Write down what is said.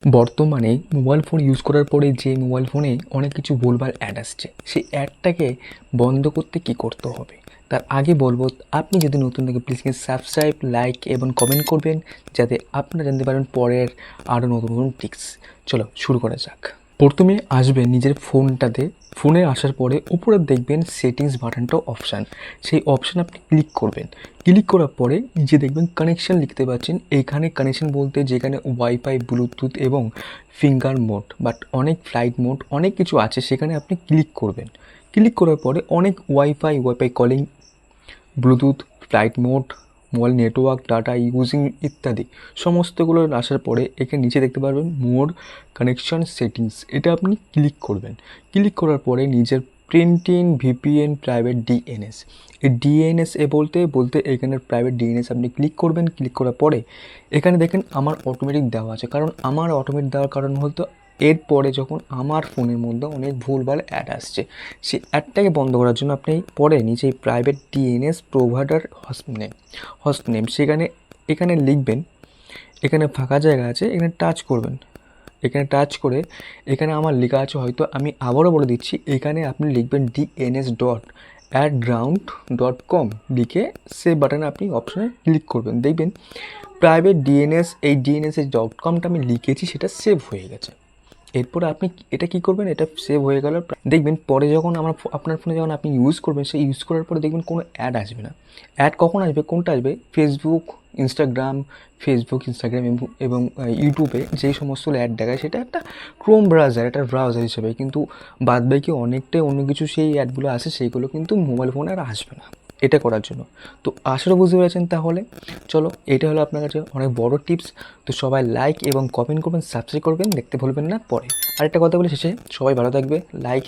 বর্তমানে mobile phone use করার পরে যে মোবাইল ফোনে অনেক কিছু ভুলভাল অ্যাড আসছে, সেই অ্যাডটাকে বন্ধ করতে কী করতে হবে? তার আগে বলবো, আপনি যদি নতুন থেকে প্লিজ সাবস্ক্রাইব, লাইক এবং কমেন্ট করবেন, যাতে আপনারা জানতে পারেন পরের আরও নতুন নতুন ট্রিক্স। চলো শুরু করা যাক। প্রথমে আসবেন নিজের ফোনটাতে। ফোনে আসার পরে উপরে দেখবেন সেটিংস বাটনটা অপশান, সেই অপশান আপনি ক্লিক করবেন। ক্লিক করার পরে নিচে দেখবেন কানেকশান লিখতে পাচ্ছেন। এইখানে কানেকশান বলতে যেখানে ওয়াইফাই, ব্লুটুথ এবং ফিঙ্গার মোড বাট অনেক ফ্লাইট মোড অনেক কিছু আছে, সেখানে আপনি ক্লিক করবেন। ক্লিক করার পরে অনেক wifi calling, Bluetooth, flight mode, mobile network, data using ইত্যাদি সমস্তগুলো আসার পরে এখানে নিচে দেখতে পারবেন মোর কানেকশন সেটিংস, এটা আপনি ক্লিক করবেন। ক্লিক করার পরে নিজের প্রিন্টিং, ভিপিএন, প্রাইভেট ডিএনএস, এই ডিএনএস বলতে বলতে এখানের প্রাইভেট ডিএনএস আপনি ক্লিক করবেন। ক্লিক করার পরে এখানে দেখেন আমার অটোমেটিক দেওয়া আছে, কারণ আমার অটোমেটিক দেওয়ার কারণ হয়তো এরপরে যখন আমার ফোনের মধ্যে অনেক ভুলভাল অ্যাড আসছে, সেই অ্যাডটাকে বন্ধ করার জন্য আপনি পরে নিচে private DNS provider host name সেখানে এখানে লিখবেন। এখানে ফাঁকা জায়গা আছে, এখানে টাচ করবেন। এখানে টাচ করে এখানে আমার লেখা আছে, হয়তো আমি আবারও বলে দিচ্ছি, এখানে আপনি লিখবেন dns.adground.com লিখে সেভ বাটনে আপনি অপশানে ক্লিক করবেন। দেখবেন প্রাইভেট ডিএনএস, এই ডিএনএসের .comটা আমি লিখেছি সেটা সেভ হয়ে গেছে। এরপরে আপনি এটা কী করবেন, এটা সেভ হয়ে গেল। দেখবেন পরে যখন আপনার ফোনে যখন আপনি ইউজ করবেন, সেই ইউজ করার পরে দেখবেন কোনো অ্যাড আসবে না। অ্যাড কখন আসবে, কোনটা আসবে? ফেসবুক, ইনস্টাগ্রাম এবং ইউটিউবে যেই সমস্ত অ্যাড দেখায় সেটা একটা ক্রোম ব্রাউজার, একটা ব্রাউজার হিসেবে, কিন্তু বাদবাকি অনেকটাই অন্য কিছু সেই অ্যাডগুলো আসে, সেইগুলো কিন্তু মোবাইল ফোনে আর আসবে না এটা করার জন্য। তো আশাও বুঝতে পেরেছেন। তাহলে চলো, এটা হলো আপনার কাছে অনেক বড় টিপস। তো সবাই লাইক এবং কমেন্ট করবেন, সাবস্ক্রাইব করবেন, দেখতে ভুলবেন না। পরে আরেকটা কথা বলে শেষে, সবাই ভালো থাকবে। লাইক